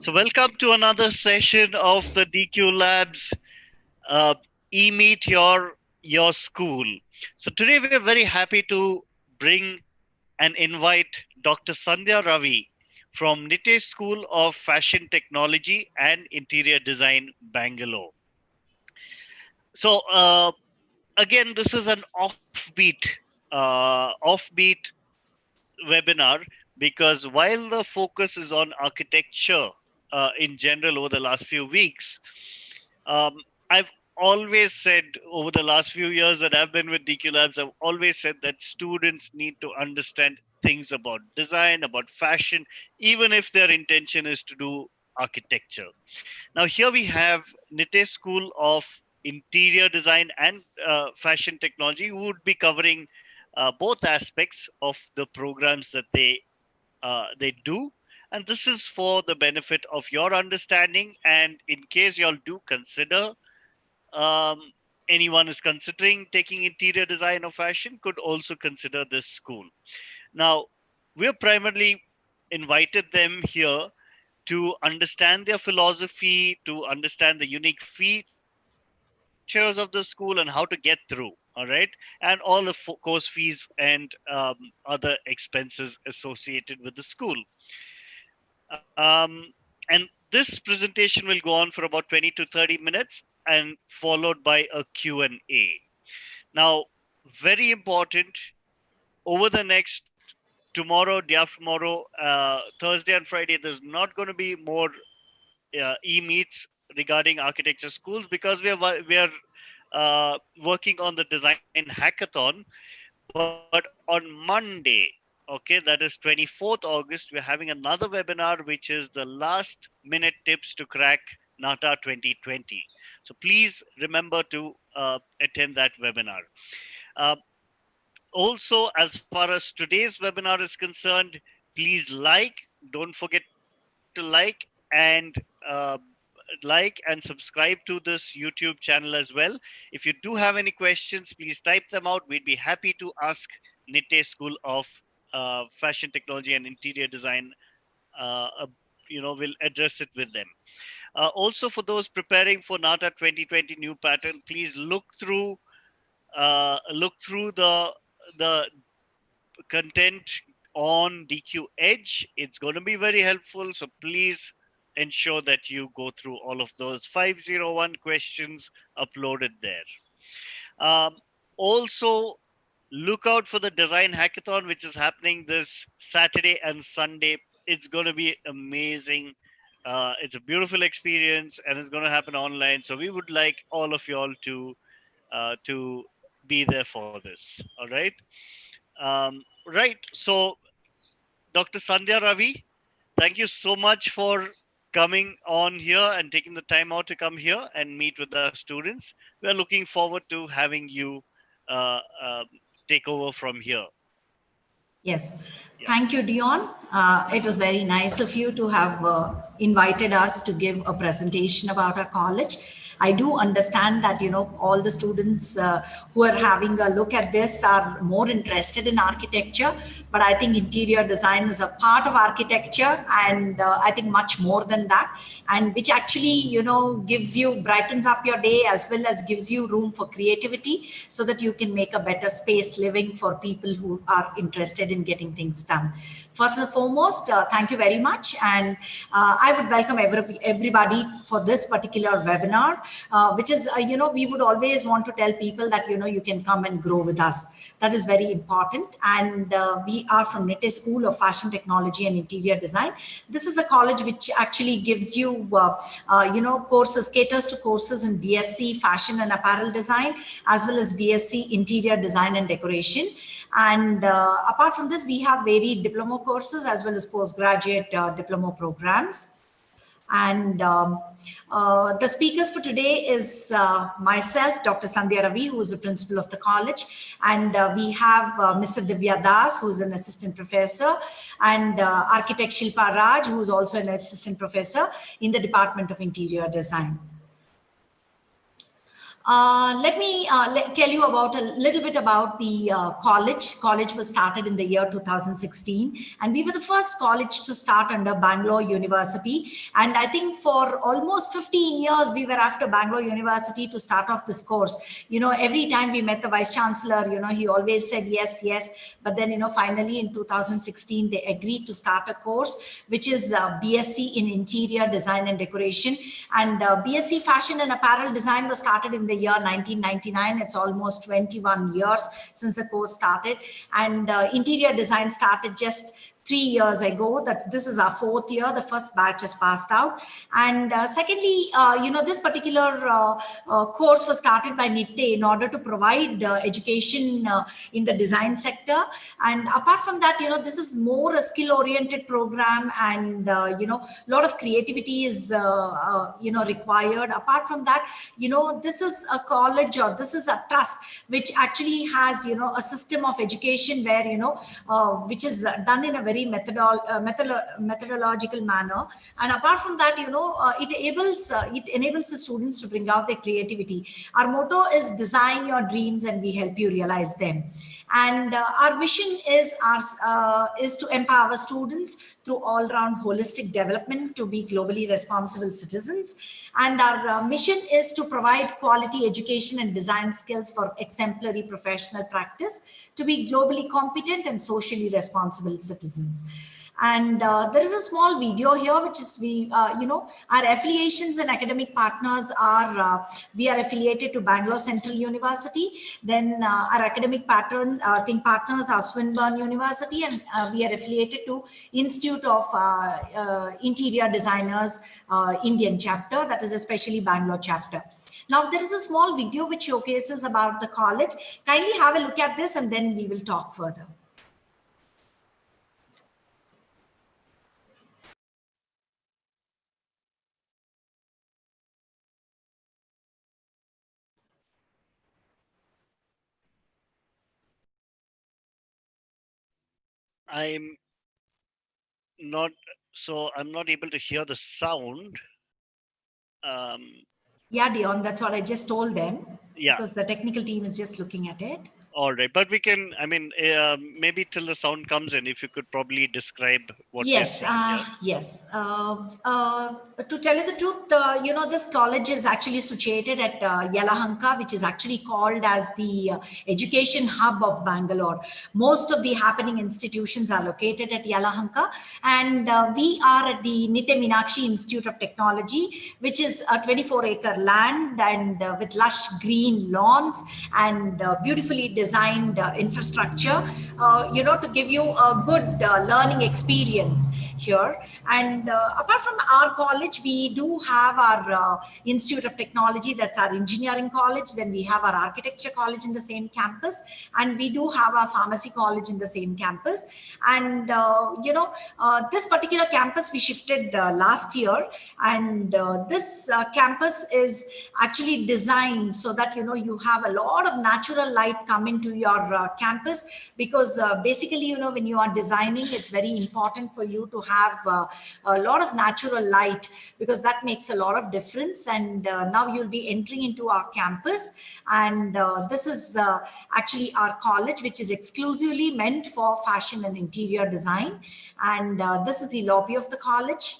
So, welcome to another session of the DQ Labs uh, e-meet your school. So today we are very happy to bring and invite Dr. Sandhya Ravi from Nitte School of Fashion Technology and Interior Design, Bangalore. So again, this is an offbeat webinar because while the focus is on architecture in general over the last few weeks, Um, I've always said over the last few years that I've been with DQ Labs, I've always said that students need to understand things about design, about fashion, even if their intention is to do architecture. Now, here we have Nitte School of Interior Design and Fashion Technology, who would be covering both aspects of the programs that they do, and this is for the benefit of your understanding. And in case y'all do consider, um, anyone is considering taking interior design or fashion, could also consider this school. Now, we're primarily invited them here to understand their philosophy, to understand the unique features of the school and how to get through. All right, and all the course fees and other expenses associated with the school. And this presentation will go on for about 20 to 30 minutes and followed by a Q&A. Now, very important, over the next tomorrow, day after tomorrow, Thursday and Friday, there's not going to be more e-meets regarding architecture schools because we are working on the design hackathon. But on Monday, okay, that is 24th August, we're having another webinar, which is the last minute tips to crack NATA 2020. So please remember to attend that webinar. Uh, Also, as far as today's webinar is concerned, please don't forget to uh, like and subscribe to this YouTube channel as well. If you do have any questions, please type them out. We'd be happy to ask Nitte School of Fashion Technology and Interior Design. Uh, uh, we'll address it with them. Also, for those preparing for NATA 2020 new pattern, please look through the content on DQ Edge. It's going to be very helpful. So please ensure that you go through all of those 501 questions uploaded there. Um, Also, look out for the design hackathon, which is happening this Saturday and Sunday. It's going to be amazing. It's a beautiful experience and it's going to happen online. So we would like all of y'all to be there for this. All right. Right. So Dr. Sandhya Ravi, thank you so much for coming on here and taking the time out to come here and meet with our students. We are looking forward to having you uh, uh, take over from here. Yes, Yeah. thank you, Dion. It was very nice of you to have invited us to give a presentation about our college. I do understand that, all the students who are having a look at this are more interested in architecture, but I think interior design is a part of architecture, and I think much more than that, and which actually, brightens up your day as well as gives you room for creativity so that you can make a better space living for people who are interested in getting things done. First and foremost, thank you very much. And I would welcome everybody for this particular webinar, which is, we would always want to tell people that, you can come and grow with us. That is very important. And we are from Nitte School of Fashion Technology and Interior Design. This is a college which actually gives you, courses, caters to courses in BSc Fashion and Apparel Design, as well as BSc Interior Design and Decoration. And apart from this, we have varied diploma courses as well as postgraduate diploma programs. And the speakers for today is myself, Dr. Sandhya Ravi, who is the principal of the college. And we have Mr. Divya Das, who is an assistant professor, and architect Shilpa Raj, who is also an assistant professor in the Department of Interior Design. Tell you about a little bit about the college. College was started in the year 2016, and we were the first college to start under Bangalore University. And I think for almost 15 years, we were after Bangalore University to start off this course. Every time we met the vice chancellor, he always said yes, yes. But then, finally in 2016, they agreed to start a course, which is BSc in Interior Design and Decoration. And BSc Fashion and Apparel Design was started in the year 1999. It's almost 21 years since the course started. And interior design started just 3 years ago. This is our fourth year. The first batch has passed out. And secondly, this particular course was started by Nitte in order to provide education in the design sector. And apart from that, this is more a skill oriented program, and a lot of creativity is required. Apart from that, this is a college, or this is a trust which actually has a system of education where which is done in a very methodological manner. And apart from that, it enables the students to bring out their creativity. Our motto is design your dreams and we help you realize them. And our vision is to empower students through all-round holistic development to be globally responsible citizens. And our mission is to provide quality education and design skills for exemplary professional practice to be globally competent and socially responsible citizens. And there is a small video here, which is our affiliations and academic partners are, we are affiliated to Bangalore Central University. Then our academic partners are Swinburne University, and we are affiliated to Institute of Interior Designers Indian chapter, that is especially Bangalore chapter. Now, there is a small video which showcases about the college. Kindly have a look at this and then we will talk further. I'm not I'm not able to hear the sound. Um, Yeah, Dion, that's what I just told them yeah, because the technical team is just looking at it. all right. But we can, I mean, maybe till the sound comes in, if you could probably describe what we are Yes, seeing here. yes. To tell you the truth, this college is actually situated at Yelahanka, which is actually called as the education hub of Bangalore. Most of the happening institutions are located at Yelahanka, and we are at the Nitte Meenakshi Institute of Technology, which is a 24-acre land and with lush green lawns and beautifully designed infrastructure, to give you a good learning experience here. And apart from our college, we do have our Institute of Technology, that's our engineering college. Then we have our architecture college in the same campus, and we do have our pharmacy college in the same campus. And this particular campus we shifted last year, and this campus is actually designed so that you have a lot of natural light come into your campus, because basically when you are designing, it's very important for you to have a lot of natural light, because that makes a lot of difference. And now you'll be entering into our campus, and this is actually our college, which is exclusively meant for fashion and interior design. And this is the lobby of the college.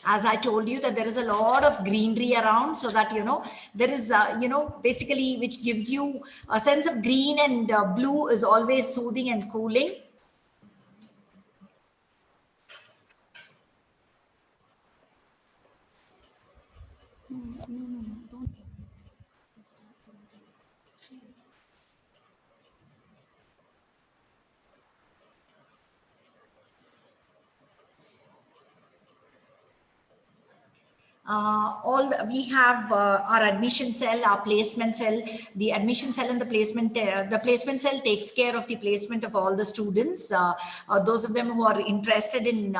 As I told you, that there is a lot of greenery around, so that there is basically, which gives you a sense of green, and blue is always soothing and cooling. We have our admission cell, our placement cell. The admission cell and the placement cell takes care of the placement of all the students, those of them who are interested in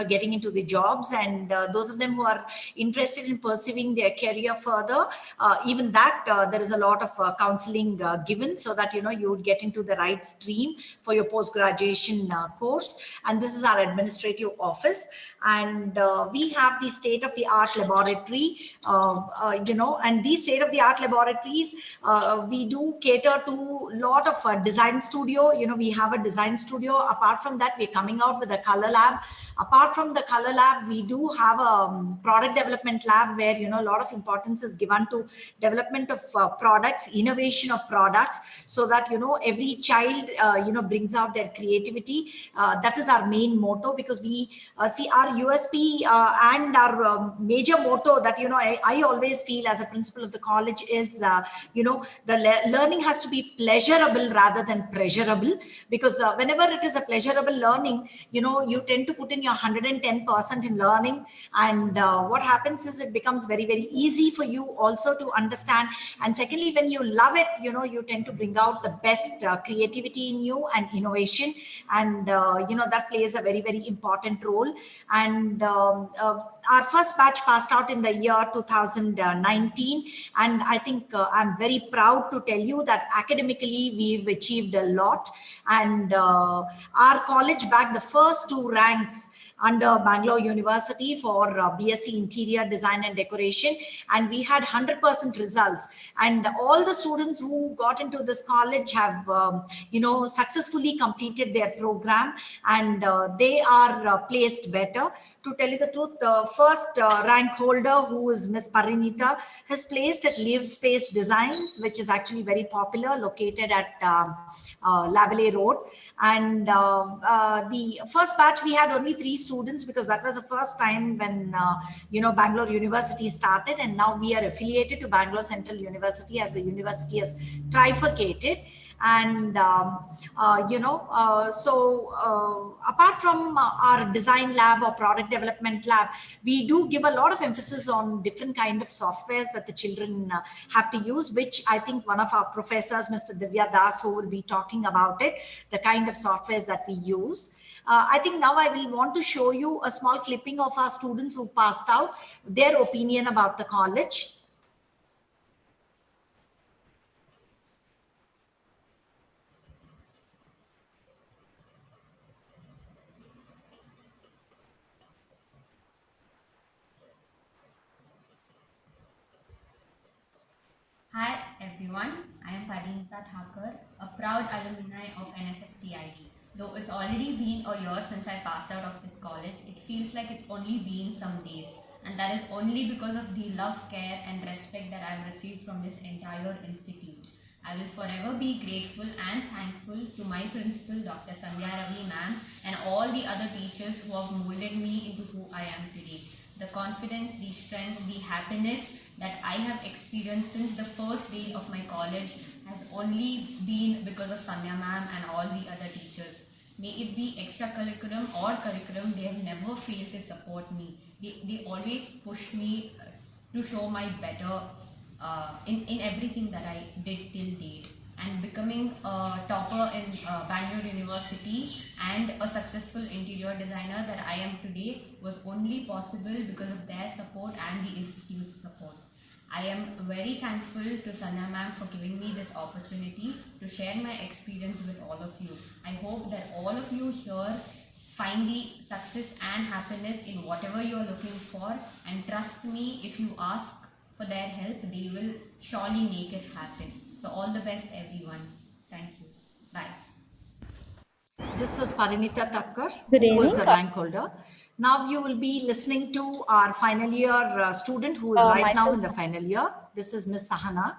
getting into the jobs, and those of them who are interested in pursuing their career further. Even that there is a lot of counseling given, so that you would get into the right stream for your post graduation course. And this is our administrative office, and we have the state of the art laboratory, and these state of the art laboratories, we do cater to a lot of design studio. We have a design studio. Apart from that, we're coming out with a color lab. Apart from the color lab, we do have a product development lab, where a lot of importance is given to development of products, innovation of products, so that every child brings out their creativity. That is our main motto, because we see our USP and our major motto that I always feel as a principal of the college is the learning has to be pleasurable rather than pleasurable, because whenever it is a pleasurable learning, you tend to put in your 110% in learning, and what happens is it becomes very, very easy for you also to understand. And secondly, when you love it, you tend to bring out the best creativity in you and innovation, and that plays a very, very important role. And our first batch passed out in the year 2019, and I think I'm very proud to tell you that academically we've achieved a lot. And our college bagged the first two ranks under Bangalore University for BSc Interior Design and Decoration, and we had 100% results. And all the students who got into this college have, successfully completed their program, and they are placed better. To tell you the truth, the first rank holder, who is Miss Parinita, has placed at Live Space Designs, which is actually very popular, located at Lavalley Road. And the first batch, we had only 3 students, because that was the first time when Bangalore University started, and now we are affiliated to Bangalore Central University, as the university has trifurcated. And apart from our design lab or product development lab, we do give a lot of emphasis on different kind of softwares that the children have to use, which I think one of our professors, Mr. Divya Das, who will be talking about it, the kind of softwares that we use. I think now I will want to show you a small clipping of our students who passed out, their opinion about the college. Hi everyone, I am Parinita Thakur, a proud alumni of NSFTID. Though it's already been a year since I passed out of this college, it feels like it's only been some days. And that is only because of the love, care, and respect that I've received from this entire institute. I will forever be grateful and thankful to my principal, Dr. Sandhya Ravi ma'am, and all the other teachers who have molded me into who I am today. The confidence, the strength, the happiness that I have experienced since the first day of my college has only been because of Sandhya ma'am and all the other teachers. May it be extracurriculum or curriculum, they have never failed to support me. They always push me to show my better in everything that I did till date. And becoming a topper in Bangalore University and a successful interior designer that I am today was only possible because of their support and the institute's support. I am very thankful to Sandhya ma'am for giving me this opportunity to share my experience with all of you. I hope that all of you here find the success and happiness in whatever you are looking for, and trust me, if you ask for their help, they will surely make it happen. So all the best everyone. Thank you. Bye. This was Parinita Thakur, Good who was evening. the rank holder. Now you will be listening to our final year student who is right now Myself, in the final year. This is Miss Sahana.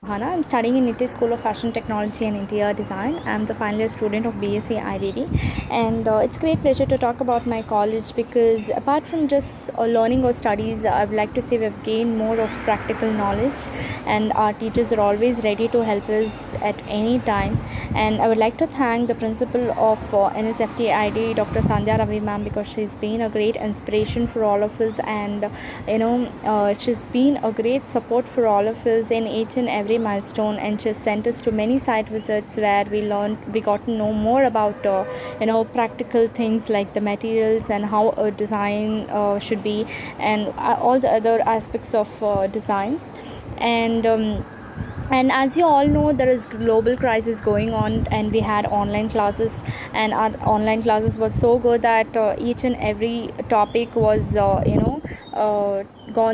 Hana. I'm studying in Nitte School of Fashion Technology and Interior Design. I'm the final year student of BSc IDD, and it's great pleasure to talk about my college because apart from just learning or studies, I would like to say we've gained more of practical knowledge, and our teachers are always ready to help us at any time. And I would like to thank the principal of NSFTID, Dr. Sandhya Ravi ma'am, because she's been a great inspiration for all of us, and she's been a great support for all of us in each and every milestone, and she's sent us to many site visits where we got to know more about practical things like the materials and how a design should be, and all the other aspects of designs. And as you all know, there is global crisis going on, and we had online classes, and our online classes was so good that each and every topic was done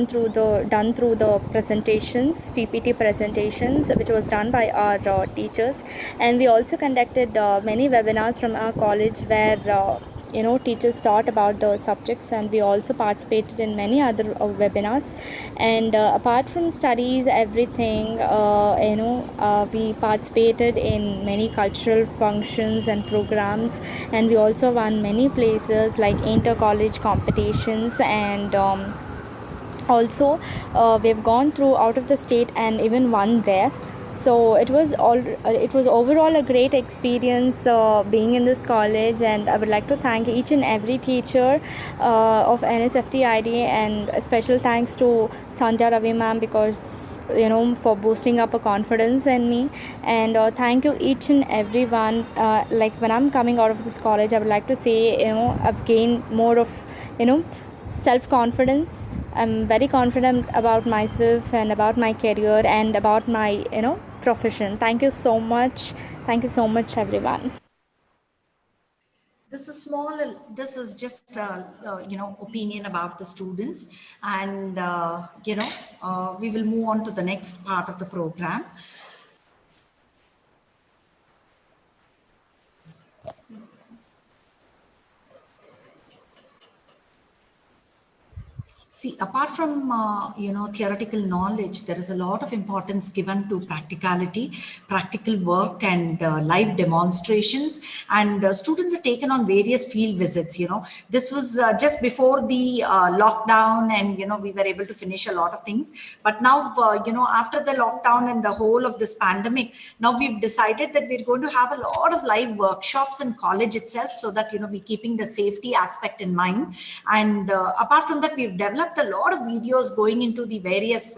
through the presentations, PPT presentations, which was done by our teachers. And we also conducted many webinars from our college where teachers taught about the subjects, and we also participated in many other webinars. And apart from studies, everything, we participated in many cultural functions and programs, and we also won many places like inter college competitions. And also we've gone through out of the state and even won there. So it was overall a great experience being in this college, and I would like to thank each and every teacher of NSFTID, and a special thanks to Sandhya Ravi ma'am, because for boosting up a confidence in me. And thank you each and everyone. Like when I'm coming out of this college, I would like to say I've gained more of self confidence. I'm very confident about myself and about my career and about my profession. Thank you so much. Thank you so much, everyone. This is just opinion about the students, and we will move on to the next part of the program. See, apart from theoretical knowledge, there is a lot of importance given to practicality, practical work, and live demonstrations. And students are taken on various field visits. This was just before the lockdown, and we were able to finish a lot of things. But now, after the lockdown and the whole of this pandemic, now we've decided that we're going to have a lot of live workshops in college itself, so that we're keeping the safety aspect in mind. And apart from that, we've developed a lot of videos going into the various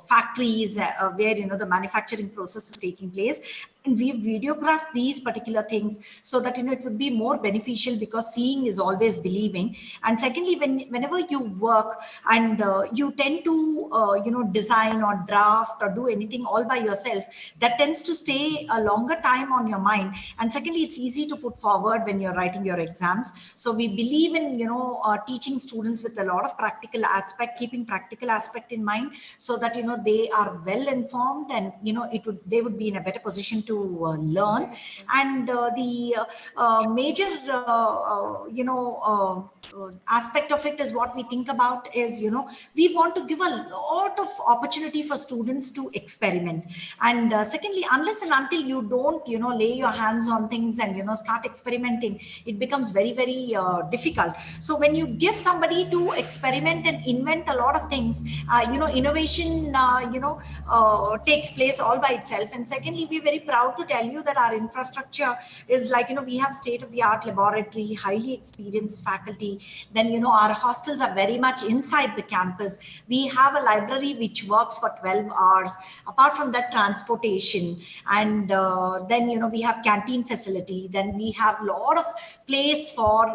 factories where the manufacturing process is taking place, and we videographed these particular things so that it would be more beneficial, because seeing is always believing. And secondly, whenever you work and you tend to design or draft or do anything all by yourself, that tends to stay a longer time on your mind. And secondly, it's easy to put forward when you're writing your exams. So we believe in teaching students with a lot of practical aspect, keeping practical aspect in mind, so that they are well informed, and they would be in a better position to learn. And the major aspect of it is what we think about is we want to give a lot of opportunity for students to experiment. And secondly, unless and until you don't lay your hands on things and start experimenting, it becomes very very difficult. So when you give somebody to experiment and invent a lot of things, innovation takes place all by itself. And secondly, we're very proud to tell you that our infrastructure is like we have state of the art laboratory, highly experienced faculty. Then our hostels are very much inside the campus. We have a library which works for 12 hours. Apart from that, transportation. And then we have canteen facility. Then we have a lot of place for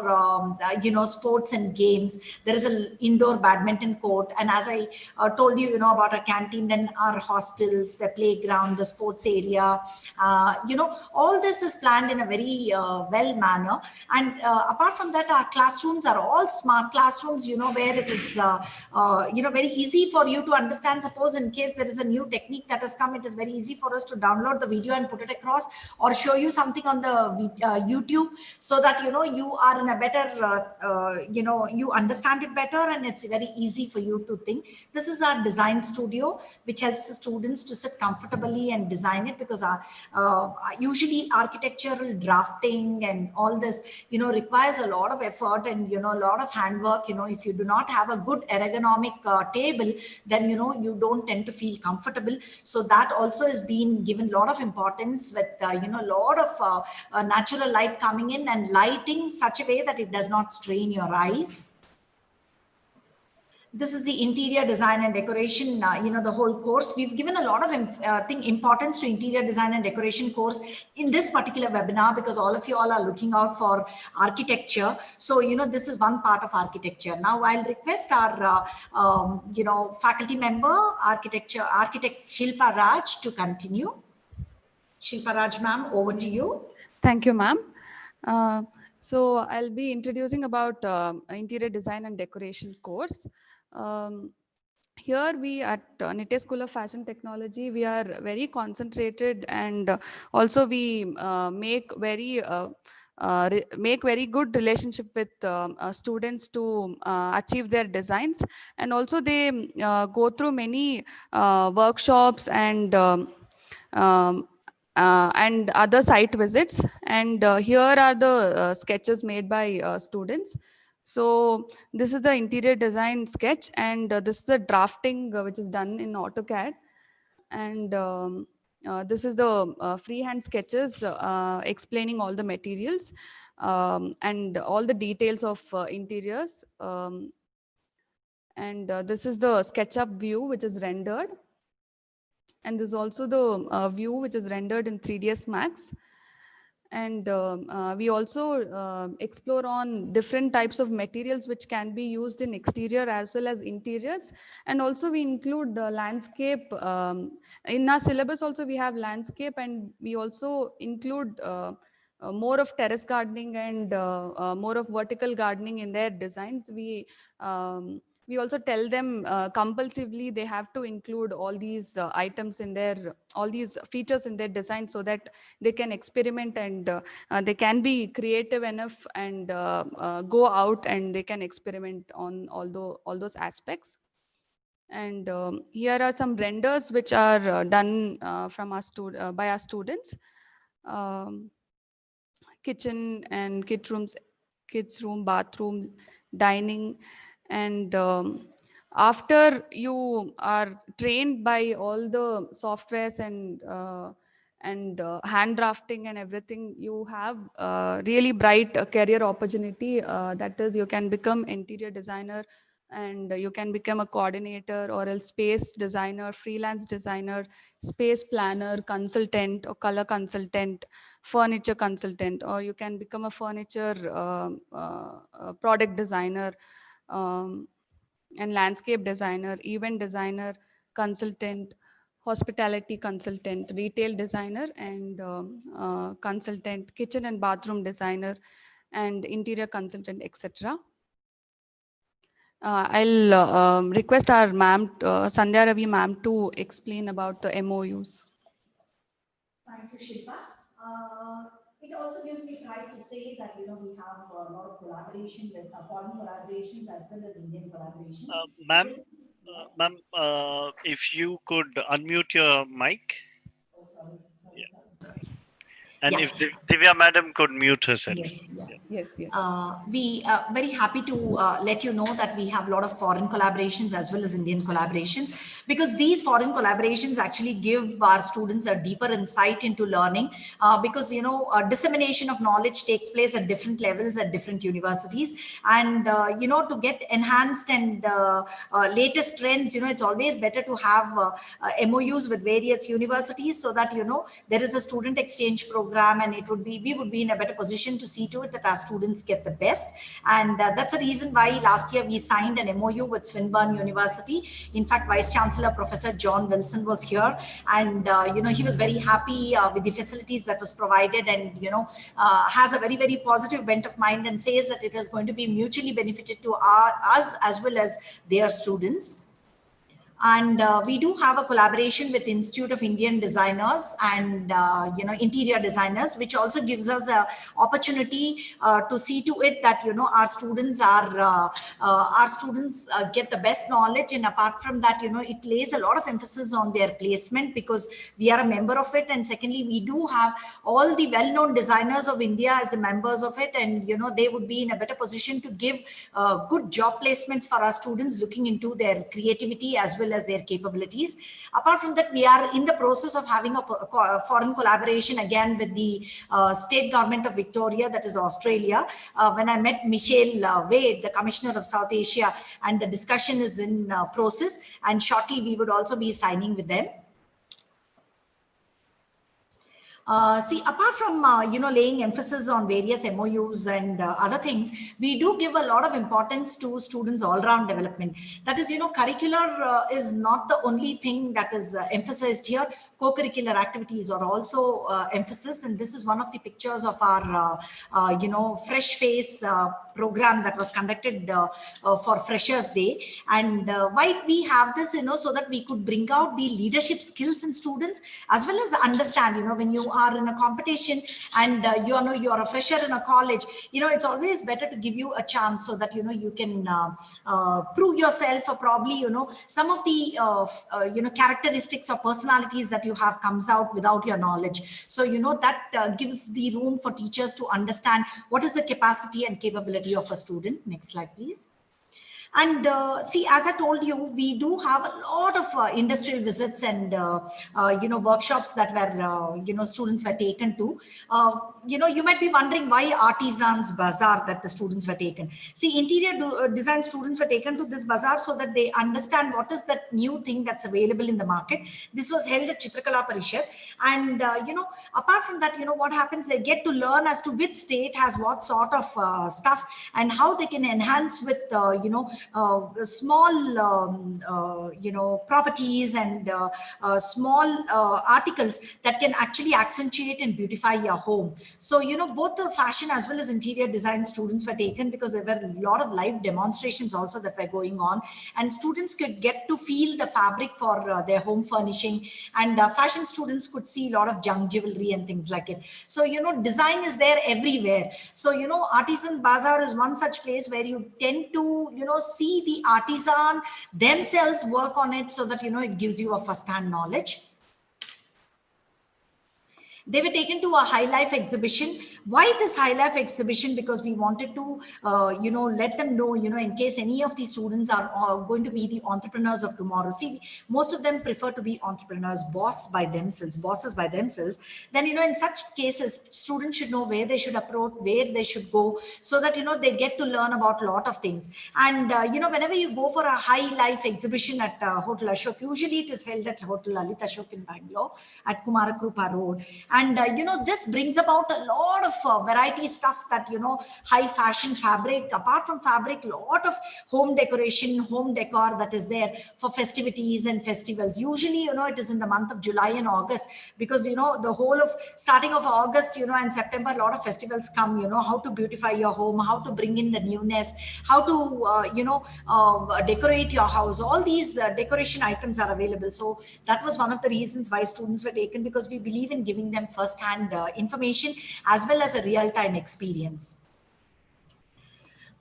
sports and games. There is an indoor badminton court. And as I told you about our canteen, then our hostels, the playground, the sports area, All this is planned in a very well manner. And apart from that, our classrooms are all smart classrooms, where it is very easy for you to understand. Suppose in case there is a new technique that has come, it is very easy for us to download the video and put it across, or show you something on the YouTube, so that you are in a better you understand it better, and it's very easy for you to think. This is our design studio, which helps the students to sit comfortably and design it, because usually architectural drafting and all this requires a lot of effort and a lot of handwork. If you do not have a good ergonomic table, then you don't tend to feel comfortable. So that also has been given a lot of importance, with a lot of natural light coming in and lighting such a way that it does not strain your eyes. This is the interior design and decoration, the whole course. We've given a lot of importance to interior design and decoration course in this particular webinar, because all of you all are looking out for architecture. So, this is one part of architecture. Now, I'll request our, faculty member, architect Shilpa Raj, to continue. Shilpa Raj, ma'am, over to you. Thank you, ma'am. So I'll be introducing about interior design and decoration course. Here we at Nitte School of Fashion Technology, we are very concentrated, and also we make very good relationship with students to achieve their designs, and also they go through many workshops and other site visits. And here are the sketches made by students. So this is the interior design sketch, and this is the drafting which is done in AutoCAD. And this is the freehand sketches explaining all the materials and all the details of interiors. And this is the SketchUp view which is rendered. And this is also the view which is rendered in 3ds Max. And we also explore on different types of materials which can be used in exterior as well as interiors. And also we include landscape. In our syllabus also we have landscape, and we also include more of terrace gardening and more of vertical gardening in their designs. We also tell them compulsively they have to include all these items in all these features in their design, so that they can experiment, and they can be creative enough and go out and they can experiment on all those aspects. And here are some renders which are done from by our students. Kitchen and kids room, bathroom, dining. And after you are trained by all the softwares and hand drafting and everything, you have really bright career opportunity. That is, you can become interior designer, and you can become a coordinator, or else space designer, freelance designer, space planner, consultant or color consultant, furniture consultant, or you can become a furniture product designer, and landscape designer, event designer, consultant, hospitality consultant, retail designer, and consultant, kitchen and bathroom designer, and interior consultant, etc. I'll request our ma'am, Sandhya Ravi ma'am, to explain about the MOUs. Thank you, Shilpa. It also gives me pride to say that we have a lot of collaboration with foreign collaborations as well as Indian collaborations. Ma'am, if you could unmute your mic. Oh, sorry. And Yeah. if Divya madam could mute herself. Yes, yes. We are very happy to let you know that we have a lot of foreign collaborations as well as Indian collaborations, because these foreign collaborations actually give our students a deeper insight into learning, because dissemination of knowledge takes place at different levels at different universities, and to get enhanced and latest trends, it's always better to have MOUs with various universities, so that there is a student exchange program, and we would be in a better position to see to it that our our students get the best. And that's the reason why last year we signed an MOU with Swinburne University. In fact, Vice Chancellor Professor John Wilson was here, and he was very happy with the facilities that was provided, and has a very, very positive bent of mind, and says that it is going to be mutually benefited to us as well as their students. And we do have a collaboration with Institute of Indian Designers and interior designers, which also gives us a opportunity to see to it that our students get the best knowledge. And apart from that, it lays a lot of emphasis on their placement, because we are a member of it. And secondly, we do have all the well-known designers of India as the members of it, and they would be in a better position to give good job placements for our students looking into their creativity as well as their capabilities. Apart from that, we are in the process of having a foreign collaboration again with the state government of Victoria, that is Australia. When I met Michelle Wade, the Commissioner of South Asia, and the discussion is in process, and shortly we would also be signing with them. See, apart from laying emphasis on various MOUs and other things, we do give a lot of importance to students' all-round development. That is, curricular is not the only thing that is emphasized here. Co-curricular activities are also emphasis, and this is one of the pictures of our Fresh Face program that was conducted for Freshers Day. And why we have this, so that we could bring out the leadership skills in students, as well as understand, when you are in a competition and you're a fresher in a college, it's always better to give you a chance, so that you can prove yourself, or probably some of the characteristics or personalities that you have comes out without your knowledge. So that gives the room for teachers to understand what is the capacity and capability of a student. Next slide, please. And see, as I told you, we do have a lot of industrial visits and workshops that were students were taken to. You might be wondering why artisans bazaar that the students were taken. See, interior design students were taken to this bazaar so that they understand what is that new thing that's available in the market. This was held at Chitrakala Parishad, and apart from that, what happens, they get to learn as to which state has what sort of stuff, and how they can enhance with small properties and small articles that can actually accentuate and beautify your home. So both the fashion as well as interior design students were taken, because there were a lot of live demonstrations also that were going on, and students could get to feel the fabric for their home furnishing, and fashion students could see a lot of junk jewelry and things like it. So design is there everywhere. So artisan bazaar is one such place where you tend to see the artisan themselves work on it, so that it gives you a first-hand knowledge. They were taken to a high life exhibition. Why this high life exhibition? Because we wanted to, let them know, in case any of these students are going to be the entrepreneurs of tomorrow. See, most of them prefer to be entrepreneurs, bosses by themselves. Then, in such cases, students should know where they should approach, where they should go, so that, they get to learn about a lot of things. And, whenever you go for a high life exhibition at Hotel Ashok, usually it is held at Hotel Lalit Ashok in Bangalore at Kumarakrupa Road. And, this brings about a lot of variety stuff that, high fashion fabric, apart from fabric, lot of home decoration, home decor that is there for festivities and festivals. Usually, it is in the month of July and August, because, the whole of starting of August, and September, a lot of festivals come, how to beautify your home, how to bring in the newness, how to, decorate your house. All these decoration items are available. So that was one of the reasons why students were taken, because we believe in giving them first-hand information as well as a real-time experience.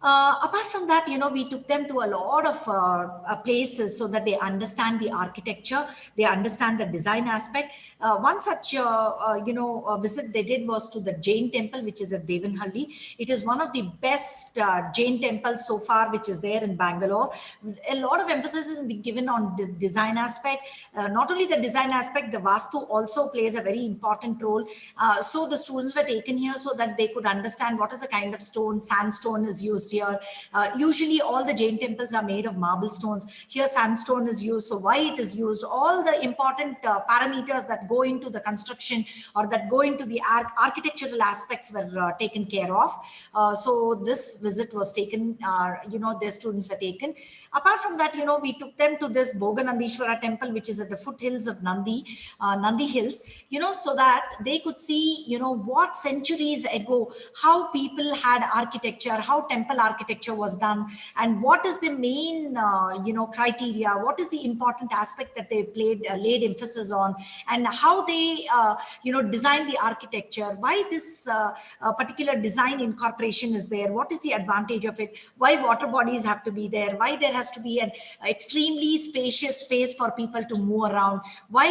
Apart from that, we took them to a lot of places so that they understand the architecture, they understand the design aspect. One such, visit they did was to the Jain temple, which is at Devanhalli. It is one of the best Jain temples so far, which is there in Bangalore. A lot of emphasis has been given on the design aspect. Not only the design aspect, the Vastu also plays a very important role. So the students were taken here so that they could understand what is the kind of stone, sandstone is used here. Usually all the Jain temples are made of marble stones. Here sandstone is used. So why it is used, all the important parameters that go into the construction or that go into the architectural aspects were taken care of. So this visit was taken, their students were taken. Apart from that, we took them to this Boganandishwara temple, which is at the foothills of Nandi Hills, so that they could see, what centuries ago, how people had architecture, how temple architecture was done, and what is the main, criteria, what is the important aspect that they laid emphasis on, and how they, designed the architecture, why this particular design incorporation is there, what is the advantage of it, why water bodies have to be there, why there has to be an extremely spacious space for people to move around, why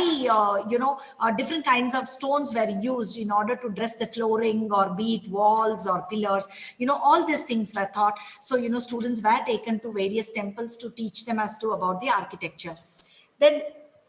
different kinds of stones were used in order to dress the flooring, or be it walls or pillars, all these things were taught. So students were taken to various temples to teach them as to about the architecture. Then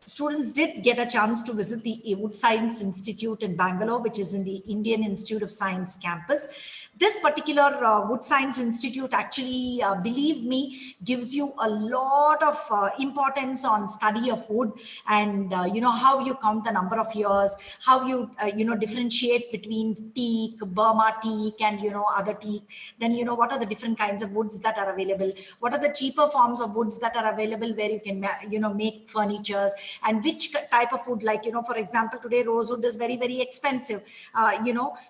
students did get a chance to visit the Wood Science Institute in Bangalore, which is in the Indian Institute of Science campus. This particular Wood Science Institute actually, believe me, gives you a lot of importance on study of wood, and how you count the number of years, how you differentiate between teak, Burma teak, and other teak. Then what are the different kinds of woods that are available? What are the cheaper forms of woods that are available where you can make furnitures, and which type of wood, like for example, today rosewood is very, very expensive,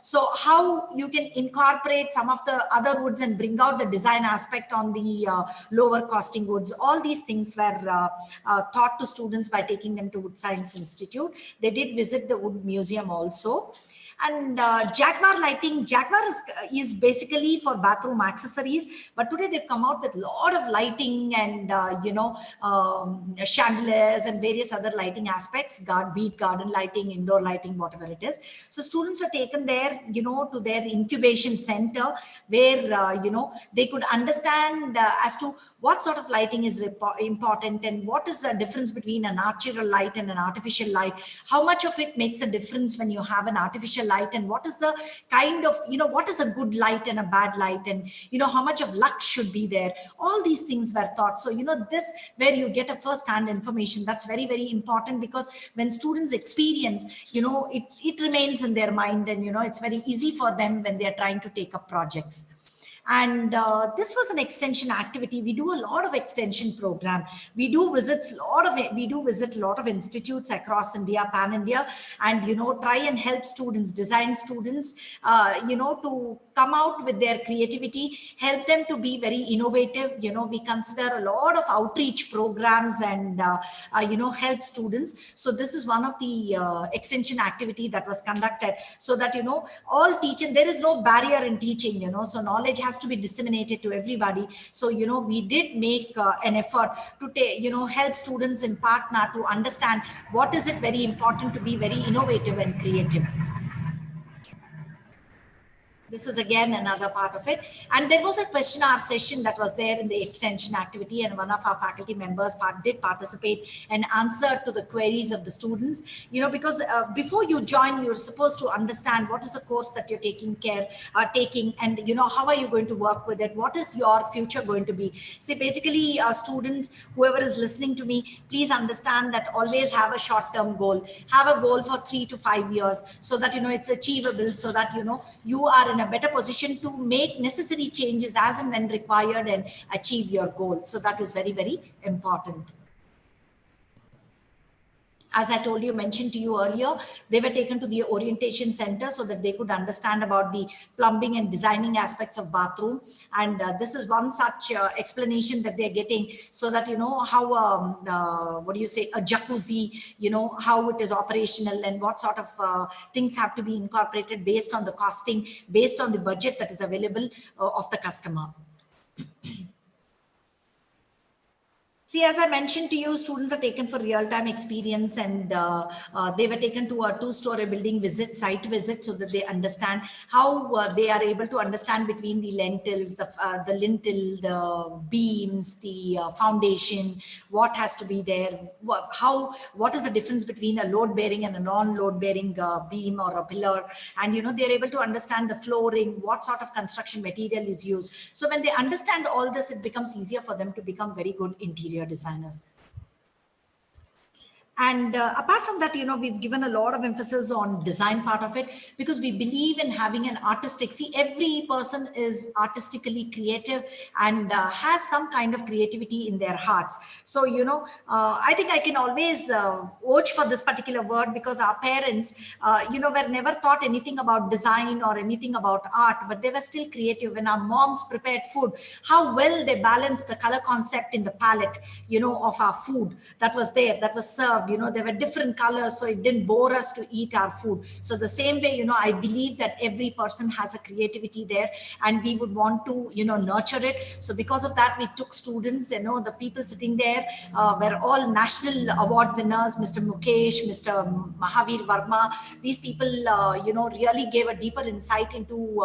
so how you can incorporate some of the other woods and bring out the design aspect on the lower costing woods. All these things were taught to students by taking them to Wood Science Institute. They did visit the wood museum also. And Jaguar lighting, is basically for bathroom accessories, but today they've come out with a lot of lighting and chandeliers and various other lighting aspects, be it garden lighting, indoor lighting, whatever it is. So students were taken there, to their incubation center, where they could understand as to what sort of lighting is important, and what is the difference between a natural light and an artificial light, how much of it makes a difference when you have an artificial light, and what is the kind of, what is a good light and a bad light, and how much of luck should be there. All these things were taught. So this, where you get a first hand information, that's very, very important, because when students experience, it remains in their mind, and it's very easy for them when they're trying to take up projects. And this was an extension activity. We do a lot of extension program. We do visit a lot of institutes across India, pan India, and try and help students, design students, to come out with their creativity, help them to be very innovative. We consider a lot of outreach programs, and help students. So this is one of the extension activity that was conducted, so that all teaching, there is no barrier in teaching, so knowledge has to be disseminated to everybody. So we did make an effort to help students in Patna to understand what is it very important to be very innovative and creative. This is again another part of it. And there was a question hour session that was there in the extension activity, and one of our faculty members did participate and answer to the queries of the students. Because before you join, you're supposed to understand what is the course that you're taking, and how are you going to work with it, what is your future going to be. See, basically, students, whoever is listening to me, please understand that always have a short-term goal, have a goal for 3 to 5 years, so that it's achievable, so that you are in a better position to make necessary changes as and when required and achieve your goal. So that is very, very important. As I told you, mentioned to you earlier, they were taken to the orientation center so that they could understand about the plumbing and designing aspects of bathroom. And this is one such explanation that they're getting, so that how a jacuzzi, how it is operational, and what sort of things have to be incorporated based on the costing, based on the budget that is available of the customer. See, as I mentioned to you, students are taken for real-time experience, and they were taken to a two-story building visit, site visit, so that they understand how they are able to understand between the lentils, the lintel, the beams, the foundation, what has to be there, what is the difference between a load-bearing and a non-load-bearing beam or a pillar, and they're able to understand the flooring, what sort of construction material is used. So when they understand all this, it becomes easier for them to become very good interior designers. And apart from that, we've given a lot of emphasis on design part of it, because we believe in having an artistic, see, every person is artistically creative and has some kind of creativity in their hearts. So I think I can always vouch for this particular word, because our parents were never taught anything about design or anything about art, but they were still creative. When our moms prepared food, how well they balanced the color concept in the palette of our food that was there, that was served. There were different colors, so it didn't bore us to eat our food. So the same way, I believe that every person has a creativity there, and we would want to nurture it. So because of that, we took students, the people sitting there were all national award winners, Mr. Mukesh, Mr. Mahavir Verma. These people really gave a deeper insight into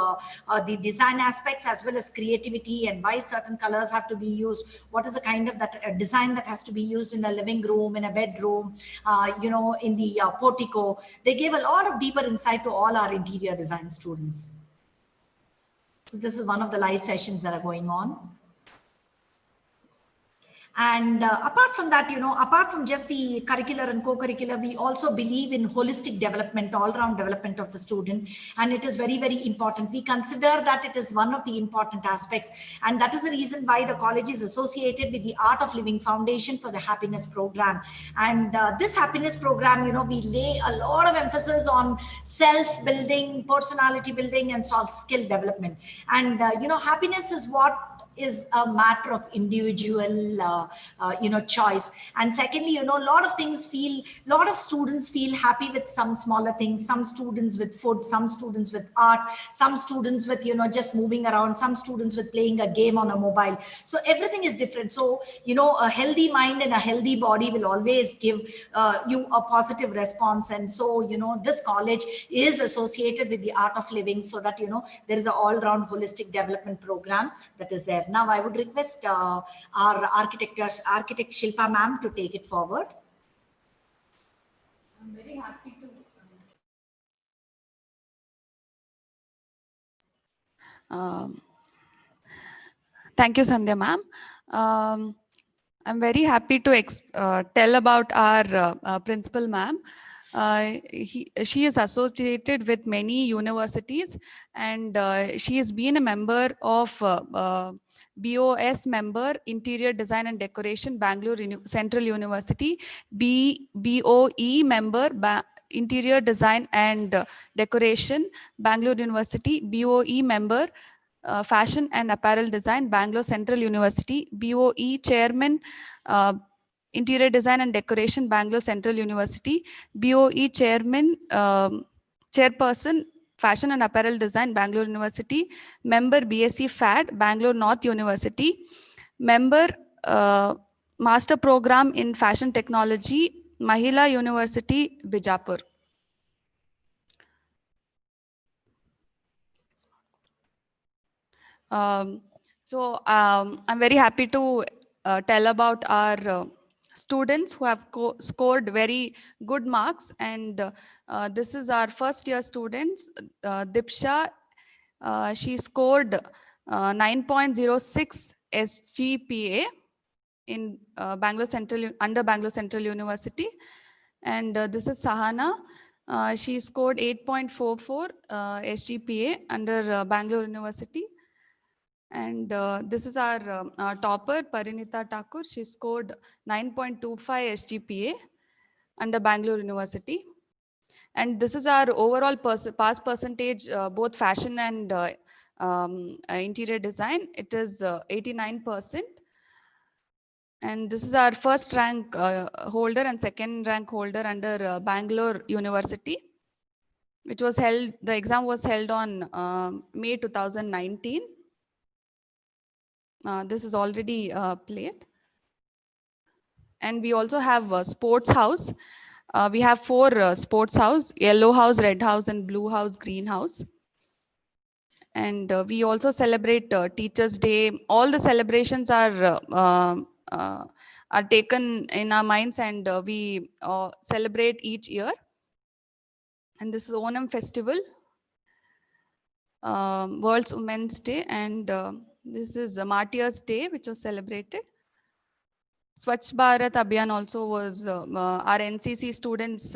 the design aspects, as well as creativity, and why certain colors have to be used, what is the kind of that design that has to be used in a living room, in a bedroom, in the portico. They gave a lot of deeper insight to all our interior design students. So this is one of the live sessions that are going on. And apart from that, apart from just the curricular and co-curricular, we also believe in holistic development, all-round development of the student. And it is very, very important. We consider that it is one of the important aspects. And that is the reason why the college is associated with the Art of Living Foundation for the Happiness Program. And this happiness program, we lay a lot of emphasis on self-building, personality building, and soft skill development. And, happiness is what is a matter of individual choice. And secondly, a lot of students feel happy with some smaller things, some students with food, some students with art, some students with just moving around, some students with playing a game on a mobile. So everything is different. So a healthy mind and a healthy body will always give you a positive response. And so this college is associated with the Art of Living, so that there is an all-round holistic development program that is there. Now I would request our architect Shilpa ma'am to take it forward. I'm very happy to. Thank you, Sandhya ma'am. I'm very happy to tell about our principal ma'am. She is associated with many universities, and she has been a member of BOS member, Interior Design and Decoration, Bangalore Central University, BOE member, Interior Design and Decoration, Bangalore University, BOE member, Fashion and Apparel Design, Bangalore Central University, BOE Chairman, Interior Design and Decoration, Bangalore Central University, BOE Chairman, Chairperson, Fashion and Apparel Design, Bangalore University, member BSc FAD, Bangalore North University, member Master Program in Fashion Technology, Mahila University, Bijapur. I'm very happy to tell about our students who have scored very good marks, and this is our first year students, Dipsha. She scored 9.06 SGPA in Bangalore Central, under Bangalore Central University, and this is Sahana. She scored 8.44 SGPA under Bangalore University. And this is our topper, Parinita Thakur. She scored 9.25 SGPA under Bangalore University. And this is our overall pass percentage, both fashion and interior design. It is 89%. And this is our first rank holder and second rank holder under Bangalore University, which was held, the exam was held on May 2019. This is already played. And we also have a sports house. We have 4 sports house: yellow house, red house, and blue house, green house. And we also celebrate Teachers' Day. All the celebrations are taken in our minds, and we celebrate each year. And this is Onam festival, World's Women's Day, and this is Martyrs' Day, which was celebrated. Swachh Bharat Abhiyan also was, our NCC students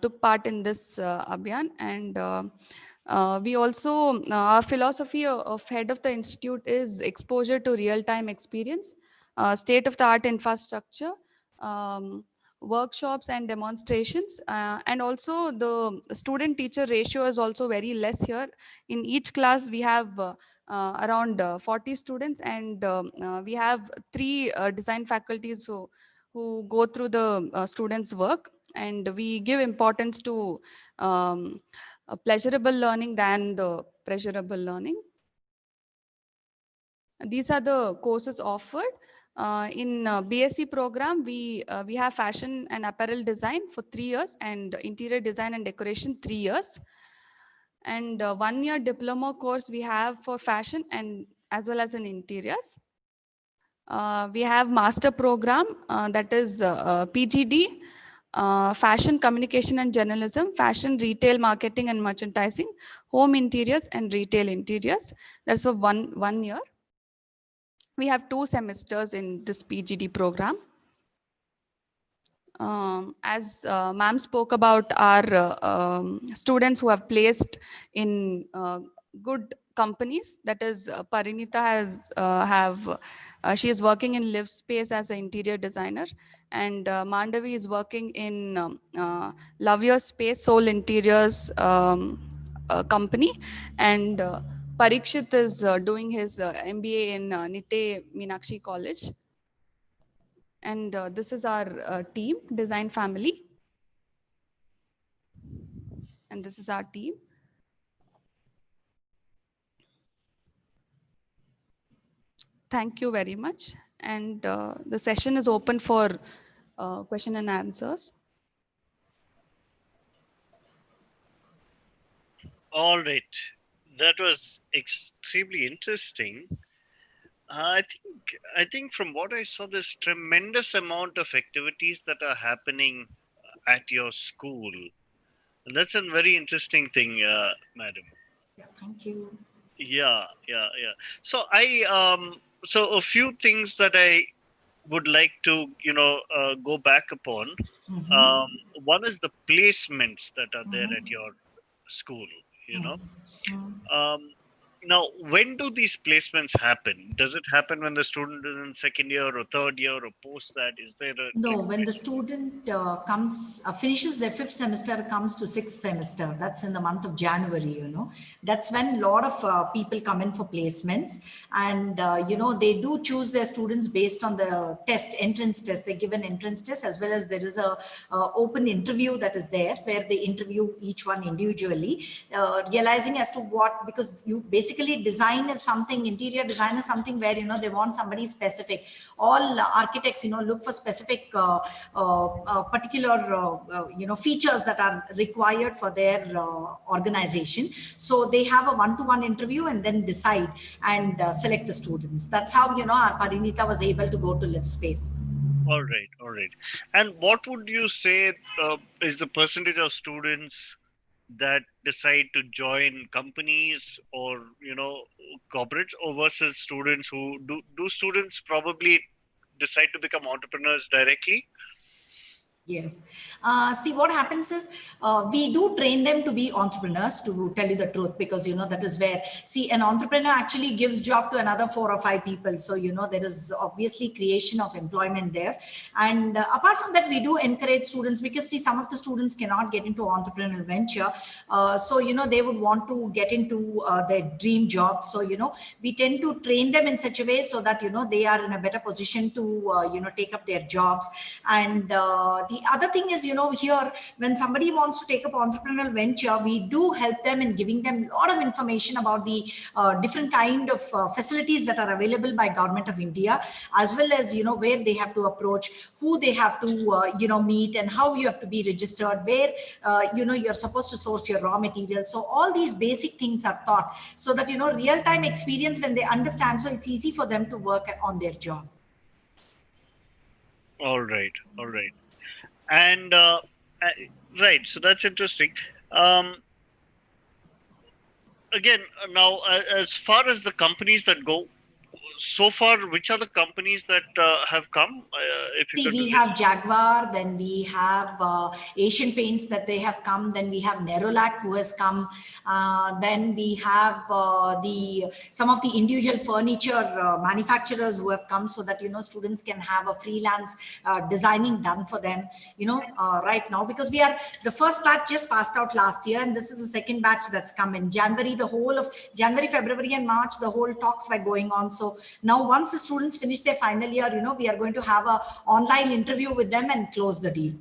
took part in this Abhiyan. And we also, our philosophy of head of the institute is exposure to real-time experience, state-of-the-art infrastructure, um, workshops and demonstrations. And also the student-teacher ratio is also very less here. In each class, we have around 40 students, and we have 3 design faculties who go through the students' work, and we give importance to pleasurable learning than the pressurable learning. These are the courses offered. In BSc program, we have fashion and apparel design for 3 years, and interior design and decoration 3 years. And 1-year diploma course we have for fashion and as well as in interiors. We have master program, that is PGD, fashion communication and journalism, fashion retail marketing and merchandising, home interiors and retail interiors. That's for one year. We have 2 semesters in this PGD program. As ma'am spoke about our students who have placed in good companies, that is Parinita she is working in Live Space as an interior designer, and Mandavi is working in Love Your Space Soul Interiors company, and Parikshit is doing his MBA in Nitte Meenakshi College. And this is our team, design family. And this is our team. Thank you very much. And the session is open for question and answers. All right. That was extremely interesting. I think from what I saw, there's tremendous amount of activities that are happening at your school. And that's a very interesting thing, madam. Yeah, thank you. Yeah. So so a few things that I would like to, go back upon. Mm-hmm. Um, One is the placements that are there at your school. You know, um, Now, when do these placements happen? Does it happen when the student is in second year or third year or post that? Is there a No, when the regulation? student finishes their 5th semester, comes to 6th semester, that's in the month of January. That's when a lot of people come in for placements. And, they do choose their students based on the entrance test. They give an entrance test, as well as there is a open interview that is there, where they interview each one individually, realizing as to because you basically interior design is something where, they want somebody specific. All architects, look for specific particular features that are required for their organization. So they have a one-to-one interview and then decide and select the students. That's how our Parinita was able to go to Live Space. All right. And what would you say is the percentage of students that decide to join companies or corporates, or versus students who do students probably decide to become entrepreneurs directly? Yes. See, what happens is we do train them to be entrepreneurs, to tell you the truth, because, that is where, see, an entrepreneur actually gives job to another 4 or 5 people. So, there is obviously creation of employment there. And apart from that, we do encourage students, because, see, some of the students cannot get into entrepreneurial venture. So, they would want to get into their dream job. So, we tend to train them in such a way so that, they are in a better position to, take up their jobs. And the the other thing is, here, when somebody wants to take up entrepreneurial venture, we do help them in giving them a lot of information about the different kind of facilities that are available by Government of India, as well as, where they have to approach, who they have to, meet, and how you have to be registered, where, you're supposed to source your raw materials. So all these basic things are taught so that, real time experience when they understand, so it's easy for them to work on their job. All right, all right. And uh, right, so that's interesting. Um, Again, now as far as the companies that go so far, which are the companies that have come? If you See, could we just have Jaguar, then we have Asian Paints that they have come, then we have Nerolac who has come, then we have the some of the individual furniture manufacturers who have come, so that students can have a freelance designing done for them. Right now, because we are the first batch just passed out last year, and this is the second batch that's come in January. The whole of January, February, and March, the whole talks were going on. So now, once the students finish their final year, we are going to have a online interview with them and close the deal.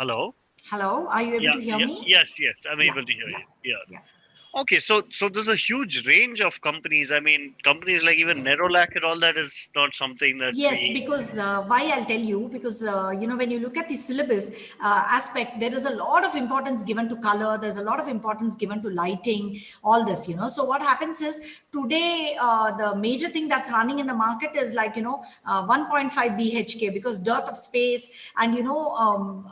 hello. Hello, are you able Yeah, to hear yeah, me? yes, yes. I'm Yeah, able to hear yeah, you. Yeah. yeah. Okay, so there's a huge range of companies. I mean, companies like even Nerolac and all that is not something that Yes, we. because why I'll tell you, because when you look at the syllabus aspect, there is a lot of importance given to color. There's a lot of importance given to lighting, all this. So what happens is today the major thing that's running in the market is like 1.5 BHK, because dearth of space, and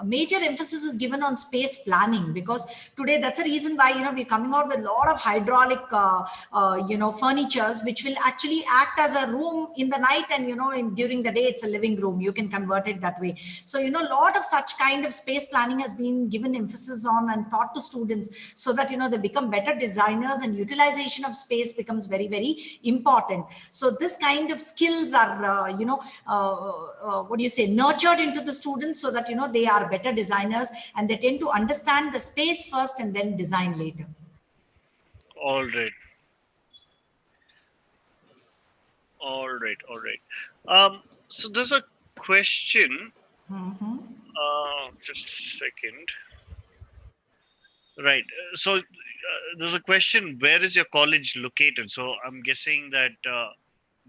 major emphasis is given on space planning, because today that's the reason why we're coming out with a lot of hydraulic furnitures which will actually act as a room in the night, and during the day it's a living room. You can convert it that way. So a lot of such kind of space planning has been given emphasis on and taught to students, so that they become better designers, and utilization of space becomes very, very important. So this kind of skills are what do you say, nurtured into the students, so that they are better designers, and they tend to understand the space first and then design later. All right, all right, all right. So there's a question. Just a second. Right. So there's a question. Where is your college located? So I'm guessing that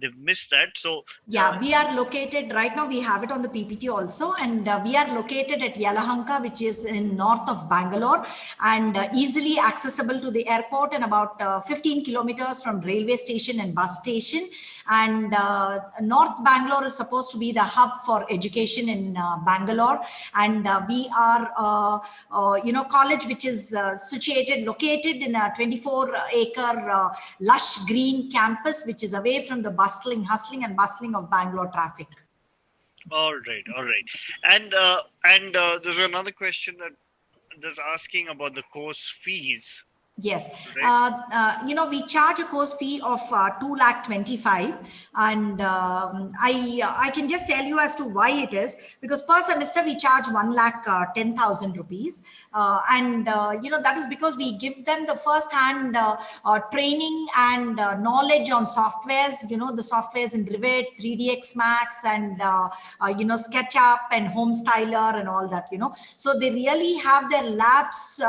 they've missed that. So uh, Yeah, we are located right now. We have it on the PPT also, and we are located at Yelahanka, which is in north of Bangalore, and easily accessible to the airport, and about 15 kilometers from railway station and bus station. And North Bangalore is supposed to be the hub for education in Bangalore, and we are, college which is situated, located in a 24-acre lush green campus, which is away from the hustling and bustling of Bangalore traffic. all right, all right. And there's another question that that's asking about the course fees. Yes, Right. we charge a course fee of 2 lakh 25, and I can just tell you as to why it is, because per semester we charge 1 lakh 10,000 rupees, and that is because we give them the first hand training and knowledge on softwares. The softwares in Revit, 3DX Max, and SketchUp and Home Styler and all that. So they really have their labs.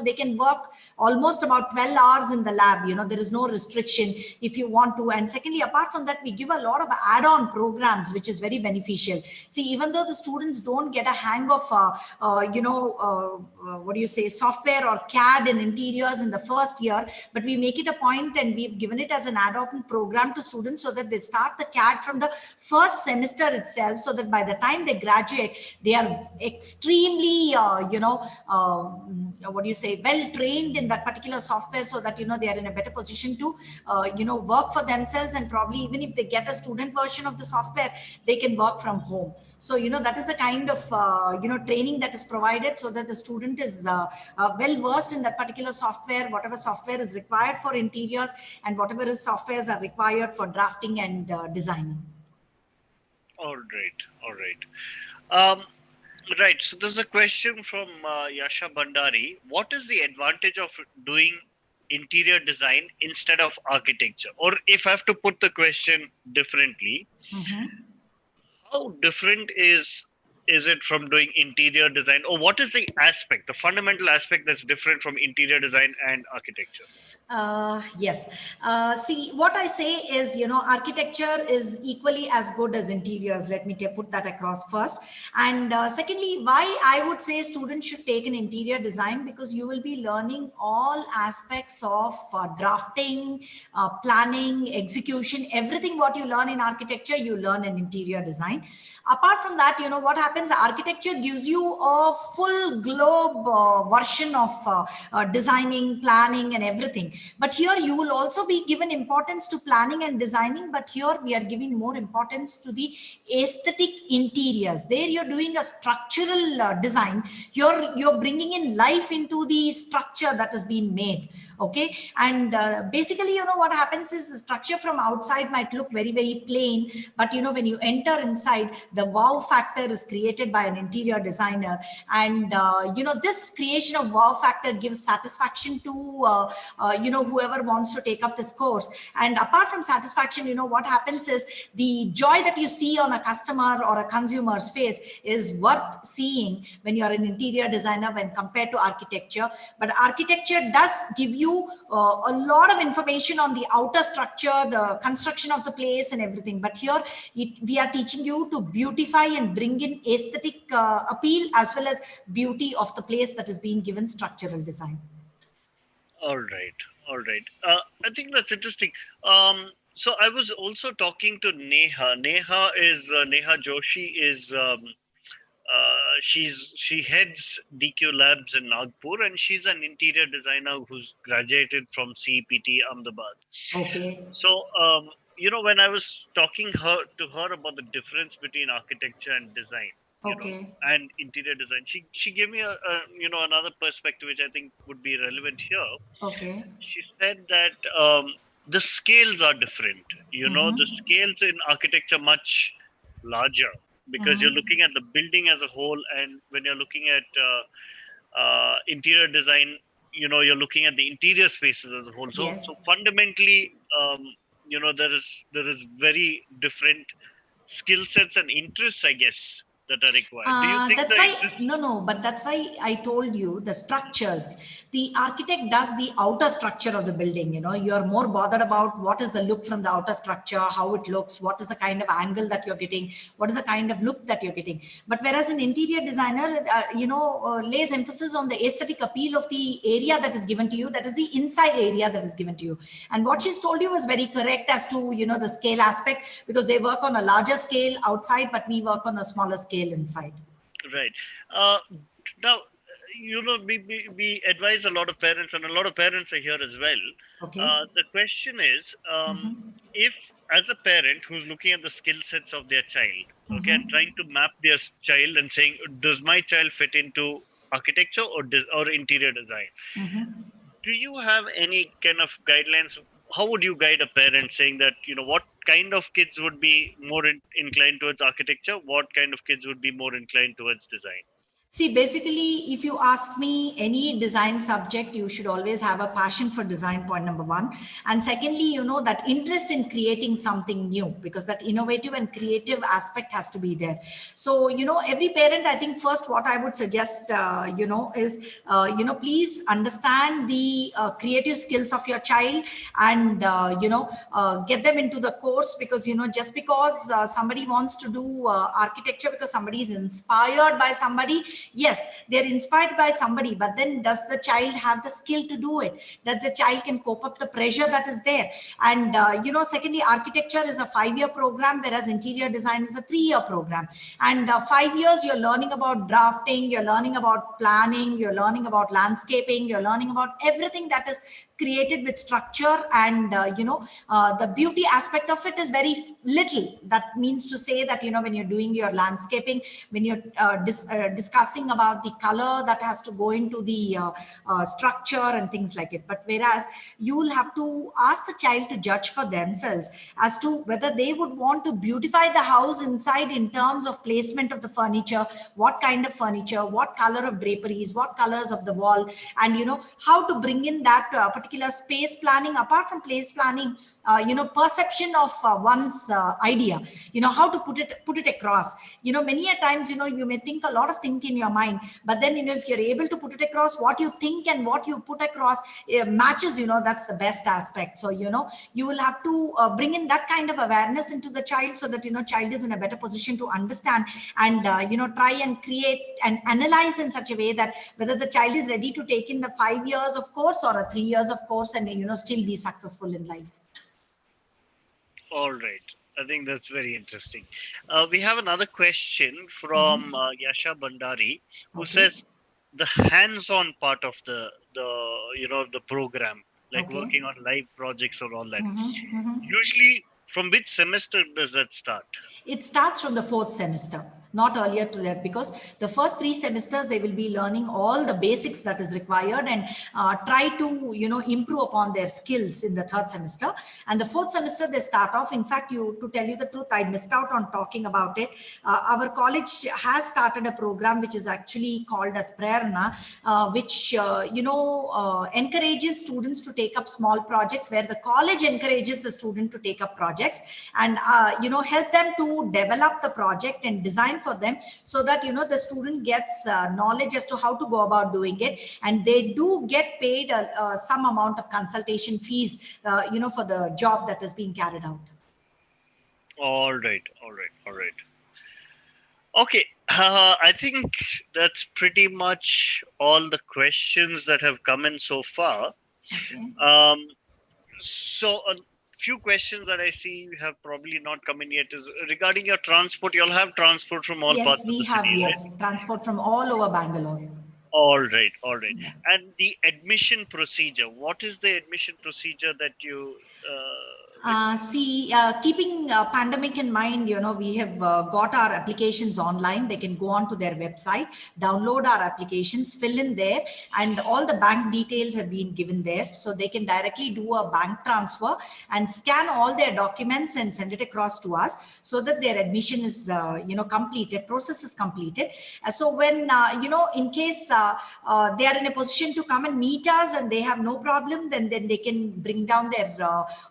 They can work almost about 12 hours in the lab. There is no restriction if you want to. And secondly, apart from that, we give a lot of add-on programs, which is very beneficial. See, even though the students don't get a hang of what do you say, software or CAD in interiors in the first year, but we make it a point, and we've given it as an add-on program to students, so that they start the CAD from the first semester itself, so that by the time they graduate, they are extremely what do you say, well trained in that particular software, so that they are in a better position to work for themselves, and probably even if they get a student version of the software, they can work from home. So that is the kind of training that is provided, so that the student is well versed in that particular software, whatever software is required for interiors, and whatever is softwares are required for drafting and designing. All right, all right. Right. So there's a question from Yasha Bandari. What is the advantage of doing interior design instead of architecture? Or if I have to put the question differently, how different is it from doing interior design, or what is the aspect, the fundamental aspect that's different from interior design and architecture? Yes. See, what I say is, architecture is equally as good as interiors. Let me put that across first. And secondly, why I would say students should take an interior design, because you will be learning all aspects of drafting, planning, execution, everything what you learn in architecture, you learn in interior design. Apart from that, what happens, architecture gives you a full globe version of designing, planning and everything. But here you will also be given importance to planning and designing, but here we are giving more importance to the aesthetic interiors. There you're doing a structural design. You're bringing in life into the structure that has been made. Okay. And basically, what happens is the structure from outside might look very, very plain, but when you enter inside, the wow factor is created by an interior designer. And this creation of wow factor gives satisfaction to whoever wants to take up this course. And apart from satisfaction, what happens is the joy that you see on a customer or a consumer's face is worth seeing when you're an interior designer when compared to architecture. But architecture does give you a lot of information on the outer structure, the construction of the place and everything. But here we are teaching you to beautify and bring in aesthetic appeal as well as beauty of the place that is being given structural design. All right, all right. I think that's interesting. So I was also talking to Neha Joshi is she heads DQ Labs in Nagpur, and she's an interior designer who's graduated from CPT Ahmedabad. Okay. So when I was talking to her about the difference between architecture and design, Okay. and interior design, she gave me a another perspective which I think would be relevant here. Okay. She said that the scales are different. The scales in architecture much larger, because you're looking at the building as a whole, and when you're looking at interior design, you're looking at the interior spaces as a whole. So Yes. fundamentally, there is very different skill sets and interests, I guess, that are required. Do you think That's the why, interest? no, but that's why I told you the structures. The architect does the outer structure of the building. You're more bothered about what is the look from the outer structure, how it looks, what is the kind of angle that you're getting, what is the kind of look that you're getting. But whereas an interior designer, lays emphasis on the aesthetic appeal of the area that is given to you, that is the inside area that is given to you. And what she's told you was very correct as to, the scale aspect, because they work on a larger scale outside, but we work on a smaller scale inside. Right. Now, we advise a lot of parents, and a lot of parents are here as well. Okay. The question is, if as a parent who's looking at the skill sets of their child, okay, and trying to map their child and saying, does my child fit into architecture or interior design? Do you have any kind of guidelines? How would you guide a parent saying that, what kind of kids would be more inclined towards architecture? What kind of kids would be more inclined towards design? See, basically, if you ask me any design subject, you should always have a passion for design, point number one. And secondly, that interest in creating something new, because that innovative and creative aspect has to be there. So, every parent, I think first what I would suggest, is, please understand the creative skills of your child and, get them into the course, because, just because somebody wants to do architecture because somebody is inspired by somebody, yes, they're inspired by somebody, but then does the child have the skill to do it? Does the child can cope up the pressure that is there? And secondly, architecture is a 5-year program, whereas interior design is a 3-year program. And 5 years you're learning about drafting, you're learning about planning, you're learning about landscaping, you're learning about everything that is created with structure. And the beauty aspect of it is very little. That means to say that when you're doing your landscaping, when you're discussing discussing about the color that has to go into the structure and things like it. But whereas you will have to ask the child to judge for themselves as to whether they would want to beautify the house inside in terms of placement of the furniture, what kind of furniture, what color of draperies, what colors of the wall, and how to bring in that particular space planning. Apart from place planning, perception of one's idea, how to put it across. Many a times, you may think a lot of think in your mind, but then if you're able to put it across, what you think and what you put across matches, that's the best aspect. So you will have to bring in that kind of awareness into the child, so that child is in a better position to understand and try and create and analyze in such a way that whether the child is ready to take in the 5 years of course or a 3 years of course, and still be successful in life. All right. I think that's very interesting. We have another question from Yasha Bandari, who Okay. says the hands-on part of the program, like Okay. working on live projects or all that. Mm-hmm. Usually, from which semester does that start? It starts from the fourth semester, not earlier to that, because the first 3 semesters they will be learning all the basics that is required, and try to improve upon their skills in the third semester. And the fourth semester they start off. In fact, to tell you the truth, I missed out on talking about it. Our college has started a program which is actually called as Prerna, which encourages students to take up small projects, where the college encourages the student to take up projects, and help them to develop the project and design for them, so that the student gets knowledge as to how to go about doing it, and they do get paid some amount of consultation fees for the job that is being carried out. All right, all right, all right. Okay, I think that's pretty much all the questions that have come in so far. Okay. So a few questions that I see have probably not come in yet is regarding your transport. You'll have transport from all Yes, parts of we the have, city, right? yes, transport from all over Bangalore. All right, all right. Yeah. And the admission procedure. What is the admission procedure that you? Keeping pandemic in mind, we have got our applications online. They can go on to their website, download our applications, fill in there, and all the bank details have been given there. So they can directly do a bank transfer and scan all their documents and send it across to us, so that their admission is, completed, process is completed. So when, in case they are in a position to come and meet us and they have no problem, then they can bring down their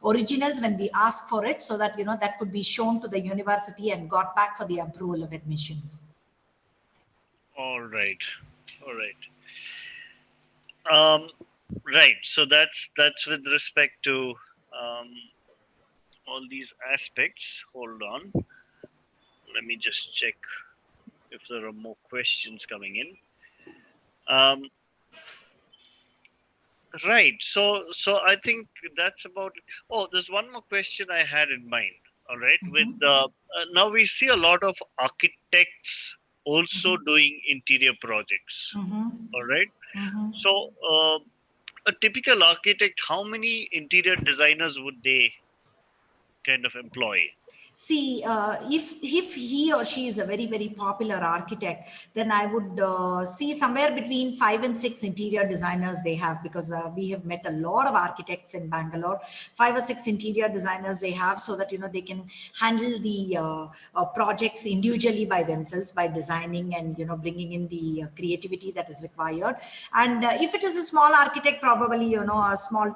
originals when we ask for it, so that that could be shown to the university and got back for the approval of admissions. All right, all right. Um, right. So that's with respect to all these aspects. Hold on. Let me just check if there are more questions coming in. Right. So I think that's about it. Oh, there's one more question I had in mind. All right. With now we see a lot of architects also doing interior projects. All right. So a typical architect, how many interior designers would they kind of employ? See, if he or she is a very, very popular architect, then I would see somewhere between 5 and 6 interior designers they have, because we have met a lot of architects in Bangalore. 5 or 6 interior designers they have, so that they can handle the projects individually by themselves, by designing and bringing in the creativity that is required. And if it is a small architect, probably a small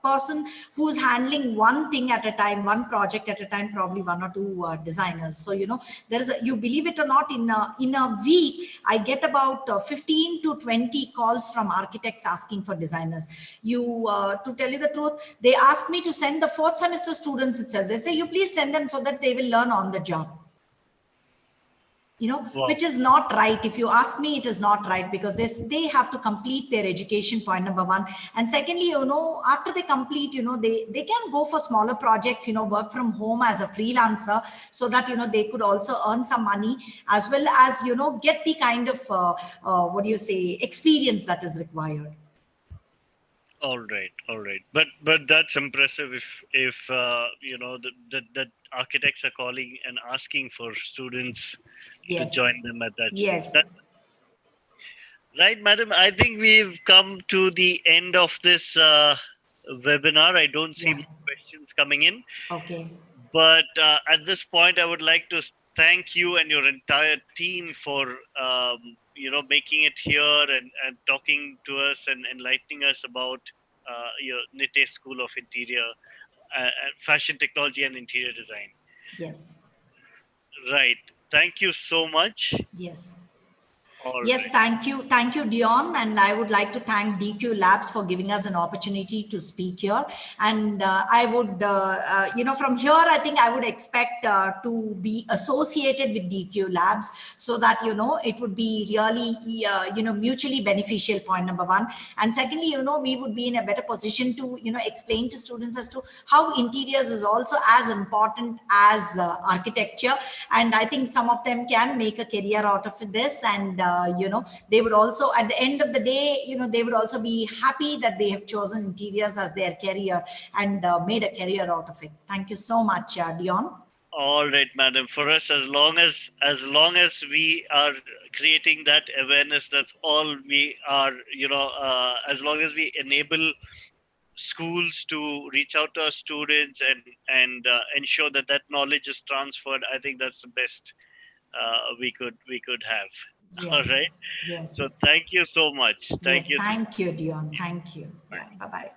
person who's handling one thing at a time, one project at a time, probably 1 or 2 designers. So there is you believe it or not, in a week I get about 15 to 20 calls from architects asking for designers. To tell you the truth, they ask me to send the fourth semester students itself. They say, you please send them so that they will learn on the job. Wow. Which is not right. If you ask me, it is not right, because they have to complete their education, point number one. And secondly, after they complete, they can go for smaller projects, work from home as a freelancer, so that, they could also earn some money, as well as, get the kind of, experience that is required. All right, all right. But that's impressive. If that architects are calling and asking for students to Yes. join them at that. Yes. That Right, madam. I think we've come to the end of this webinar. I don't see Yeah. more questions coming in. Okay. But at this point, I would like to thank you and your entire team for making it here and talking to us and enlightening us about your Nitte School of Interior, Fashion Technology and Interior Design. Yes. Right. Thank you so much. Yes. All Yes, right. thank you, Dion. And I would like to thank DQ Labs for giving us an opportunity to speak here. And I would, from here, I think I would expect to be associated with DQ Labs so that, it would be really, mutually beneficial, point number one. And secondly, we would be in a better position to, explain to students as to how interiors is also as important as architecture. And I think some of them can make a career out of this. And, they would also, at the end of the day, they would also be happy that they have chosen interiors as their career and made a career out of it. Thank you so much, Dion. All right, madam. For us, as long as we are creating that awareness, that's all we are. As long as we enable schools to reach out to our students and ensure that that knowledge is transferred, I think that's the best we could have. All Yes, right. yes, So thank you so much. Thank yes. you. Thank you, Dion. Thank you. Yeah, bye bye.